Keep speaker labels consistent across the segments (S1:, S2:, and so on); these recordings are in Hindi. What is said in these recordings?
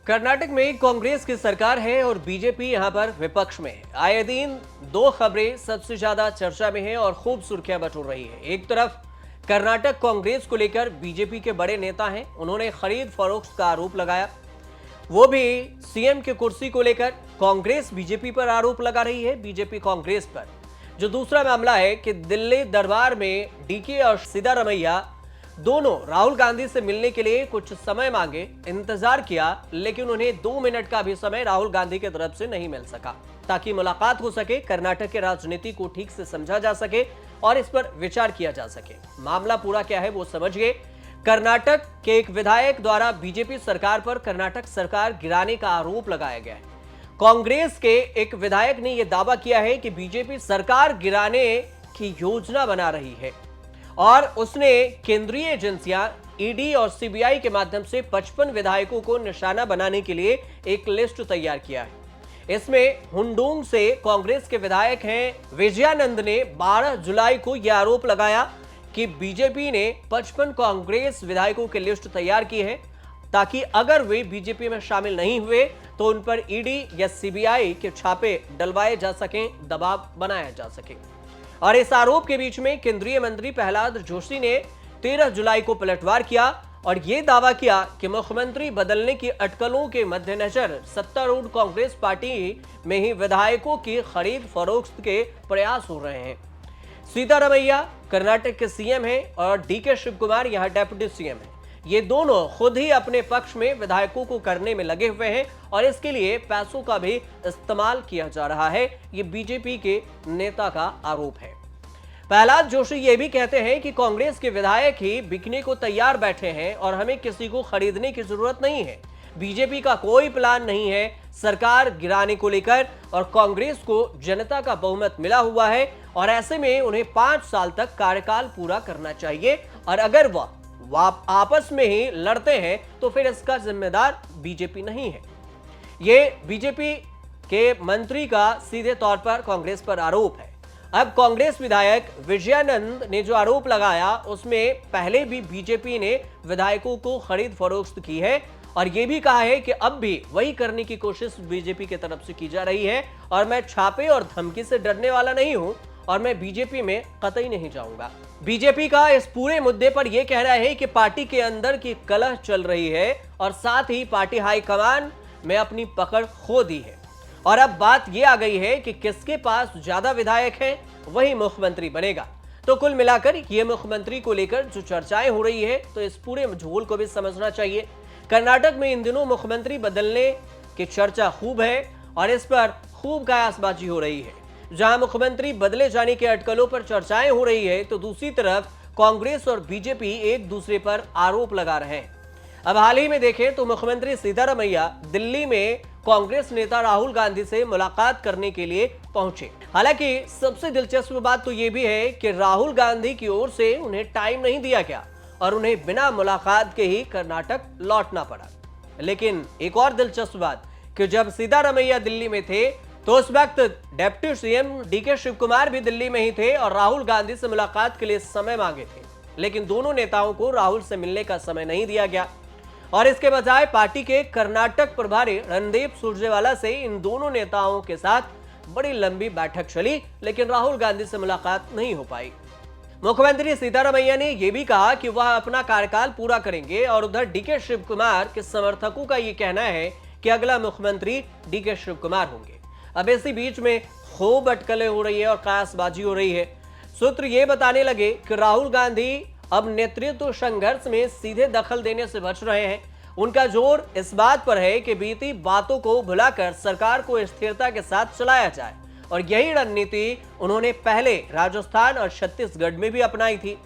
S1: कर्नाटक में कांग्रेस की सरकार है और बीजेपी यहां पर विपक्ष में है। आए दिन दो खबरें सबसे ज्यादा चर्चा में हैं और खूब सुर्खियां बटोर रही है। एक तरफ कर्नाटक कांग्रेस को लेकर बीजेपी के बड़े नेता हैं, उन्होंने खरीद फरोख्त का आरोप लगाया, वो भी सीएम की कुर्सी को लेकर। कांग्रेस बीजेपी पर आरोप लगा रही है, बीजेपी कांग्रेस पर। जो दूसरा मामला है कि दिल्ली दरबार में डीके और सिद्धारमैया दोनों राहुल गांधी से मिलने के लिए कुछ समय मांगे, इंतजार किया, लेकिन उन्हें 2 मिनट का भी समय राहुल गांधी की तरफ से नहीं मिल सका ताकि मुलाकात हो सके, कर्नाटक के राजनीति को ठीक से समझा जा सके और इस पर विचार किया जा सके। मामला पूरा क्या है वो समझिए। कर्नाटक के एक विधायक द्वारा बीजेपी सरकार पर कर्नाटक सरकार गिराने का आरोप लगाया गया है। कांग्रेस के एक विधायक ने यह दावा किया है कि बीजेपी सरकार गिराने की योजना बना रही है और उसने केंद्रीय एजेंसियां ईडी और सीबीआई के माध्यम से 55 विधायकों को निशाना बनाने के लिए एक लिस्ट तैयार किया है। इसमें हुंडूंग से कांग्रेस के विधायक हैं विजयानंद ने 12 जुलाई को यह आरोप लगाया कि बीजेपी ने 55 कांग्रेस विधायकों की लिस्ट तैयार की है ताकि अगर वे बीजेपी में शामिल नहीं हुए तो उन पर ईडी या सीबीआई के छापे डलवाए जा सकें, दबाव बनाया जा सके। और इस आरोप के बीच में केंद्रीय मंत्री प्रहलाद जोशी ने 13 जुलाई को पलटवार किया और यह दावा किया कि मुख्यमंत्री बदलने की अटकलों के मद्देनजर सत्तारूढ़ कांग्रेस पार्टी में ही विधायकों की खरीद फरोख्त के प्रयास हो रहे हैं। सिद्धारमैया कर्नाटक के सीएम हैं और डीके शिव कुमार यहां डेप्यूटी सीएम हैं। ये दोनों खुद ही अपने पक्ष में विधायकों को करने में लगे हुए हैं और इसके लिए पैसों का भी इस्तेमाल किया जा रहा है, ये बीजेपी के नेता का आरोप है। प्रहलाद जोशी ये भी कहते हैं कि कांग्रेस के विधायक ही बिकने को तैयार बैठे हैं और हमें किसी को खरीदने की जरूरत नहीं है। बीजेपी का कोई प्लान नहीं है सरकार गिराने को लेकर और कांग्रेस को जनता का बहुमत मिला हुआ है और ऐसे में उन्हें 5 साल तक कार्यकाल पूरा करना चाहिए और अगर वह आपस में ही लड़ते हैं तो फिर इसका जिम्मेदार बीजेपी नहीं है। ये बीजेपी के मंत्री का सीधे तौर पर कांग्रेस पर आरोप है। अब कांग्रेस विधायक विजयानंद ने जो आरोप लगाया उसमें पहले भी बीजेपी ने विधायकों को खरीद फरोख्त की है और यह भी कहा है कि अब भी वही करने की कोशिश बीजेपी की तरफ से की जा रही है और मैं छापे और धमकी से डरने वाला नहीं हूं और मैं बीजेपी में कतई नहीं जाऊंगा। बीजेपी का इस पूरे मुद्दे पर यह कहना है कि पार्टी के अंदर की कलह चल रही है और साथ ही पार्टी हाईकमान में अपनी पकड़ खो दी है और अब बात यह आ गई है कि किसके पास ज्यादा विधायक हैं वही मुख्यमंत्री बनेगा। तो कुल मिलाकर ये मुख्यमंत्री को लेकर जो चर्चाएं हो रही है तो इस पूरे झोल को भी समझना चाहिए। कर्नाटक में इन दिनों मुख्यमंत्री बदलने की चर्चा खूब है और इस पर खूब कयासबाजी हो रही है। जहां मुख्यमंत्री बदले जाने के अटकलों पर चर्चाएं हो रही है तो दूसरी तरफ कांग्रेस और बीजेपी एक दूसरे पर आरोप लगा रहे हैं। अब हाल ही में देखें तो मुख्यमंत्री सिद्धारमैया दिल्ली में कांग्रेस नेता राहुल गांधी से मुलाकात करने के लिए पहुंचे। हालांकि सबसे दिलचस्प बात तो यह भी है कि राहुल गांधी की ओर से उन्हें टाइम नहीं दिया गया और उन्हें बिना मुलाकात के ही कर्नाटक लौटना पड़ा। लेकिन एक और दिलचस्प बात कि जब सिद्धारमैया दिल्ली में थे तो उस वक्त deputy CM DK Shivakumar भी दिल्ली में ही थे और राहुल गांधी से मुलाकात के लिए समय मांगे थे, लेकिन दोनों नेताओं को राहुल से मिलने का समय नहीं दिया गया और इसके बजाय पार्टी के कर्नाटक प्रभारी रणदीप सुरजेवाला से इन दोनों नेताओं के साथ बड़ी लंबी बैठक चली, लेकिन राहुल गांधी से मुलाकात नहीं हो पाई। मुख्यमंत्री सिद्धारमैया ने यह भी कहा कि वह अपना कार्यकाल पूरा करेंगे और उधर डीके शिव कुमार के समर्थकों का यह कहना है कि अगला मुख्यमंत्री डीके शिव कुमार होंगे। अब इसी बीच में खूब अटकलें हो रही है और कयासबाजी हो रही है। सूत्र ये बताने लगे कि राहुल गांधी अब नेतृत्व संघर्ष में सीधे दखल देने से बच रहे हैं। उनका जोर इस बात पर है कि बीती बातों को भुलाकर सरकार को स्थिरता के साथ चलाया जाए और यही रणनीति उन्होंने पहले राजस्थान और छत्तीसगढ़ में भी अपनाई थी,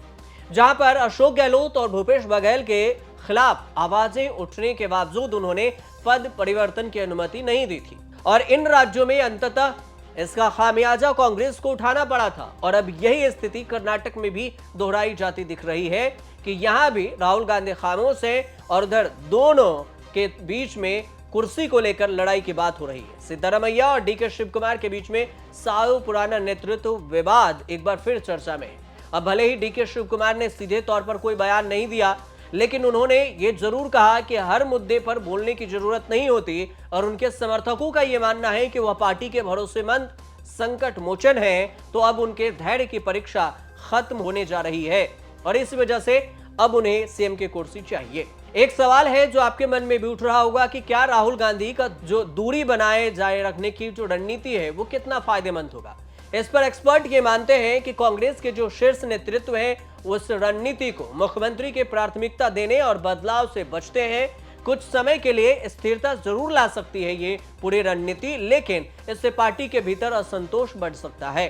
S1: जहां पर अशोक गहलोत और भूपेश बघेल के खिलाफ आवाजें उठने के बावजूद उन्होंने पद परिवर्तन की अनुमति नहीं दी थी और इन राज्यों में अंततः इसका खामियाजा कांग्रेस को उठाना पड़ा था। और अब यही स्थिति कर्नाटक में भी दोहराई जाती दिख रही है कि यहां भी राहुल गांधी खामोश है और उधर दोनों के बीच में कुर्सी को लेकर लड़ाई की बात हो रही है। सिद्धारमैया और डीके शिव कुमार के बीच में सालों पुराना नेतृत्व विवाद एक बार फिर चर्चा में है। अब भले ही डीके शिव कुमार ने सीधे तौर पर कोई बयान नहीं दिया, लेकिन उन्होंने ये जरूर कहा कि हर मुद्दे पर बोलने की जरूरत नहीं होती और उनके समर्थकों का यह मानना है कि वह पार्टी के भरोसेमंद संकट मोचन है, तो अब उनके धैर्य की परीक्षा खत्म होने जा रही है और इस वजह से अब उन्हें सीएम की कुर्सी चाहिए। एक सवाल है जो आपके मन में भी उठ रहा होगा कि क्या राहुल गांधी का जो दूरी बनाए जाए रखने की जो रणनीति है वो कितना फायदेमंद होगा। इस पर एक्सपर्ट ये मानते हैं कि कांग्रेस के जो शीर्ष नेतृत्व है उस रणनीति को मुख्यमंत्री के प्राथमिकता देने और बदलाव से बचते हैं। कुछ समय के लिए स्थिरता जरूर ला सकती है ये पूरी रणनीति, लेकिन इससे पार्टी के भीतर असंतोष बढ़ सकता है।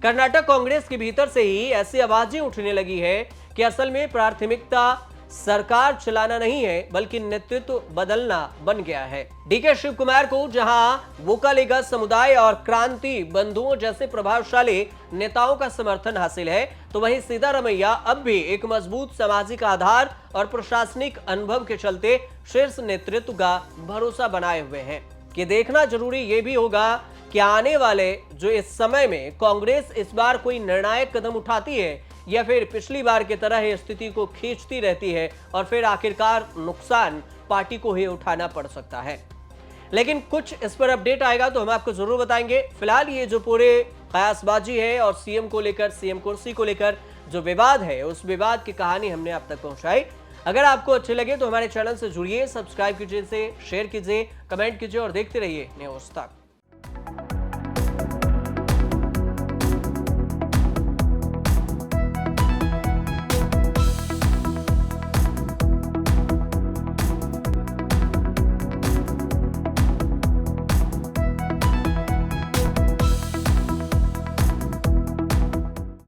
S1: कर्नाटक कांग्रेस के भीतर से ही ऐसी आवाजें उठने लगी है कि असल में प्राथमिकता सरकार चलाना नहीं है बल्कि नेतृत्व बदलना बन गया है। डीके शिव कुमार को जहां वोकालिगा समुदाय और क्रांति बंधुओं जैसे प्रभावशाली नेताओं का समर्थन हासिल है, तो वहीं सिद्धारमैया अब भी एक मजबूत सामाजिक आधार और प्रशासनिक अनुभव के चलते शीर्ष नेतृत्व का भरोसा बनाए हुए हैं। कि देखना जरूरी ये भी होगा कि आने वाले जो इस समय में कांग्रेस इस बार कोई निर्णायक कदम उठाती है या फिर पिछली बार की तरह स्थिति को खींचती रहती है और फिर आखिरकार नुकसान पार्टी को ही उठाना पड़ सकता है। लेकिन कुछ इस पर अपडेट आएगा तो हम आपको जरूर बताएंगे। फिलहाल ये जो पूरे कयासबाजी है और सीएम को लेकर, सीएम कुर्सी को लेकर जो विवाद है, उस विवाद की कहानी हमने आप तक पहुंचाई। अगर आपको अच्छे लगे तो हमारे चैनल से जुड़िए, सब्सक्राइब कीजिए, शेयर कीजिए, कमेंट कीजिए और देखते रहिए न्यूज़ तक।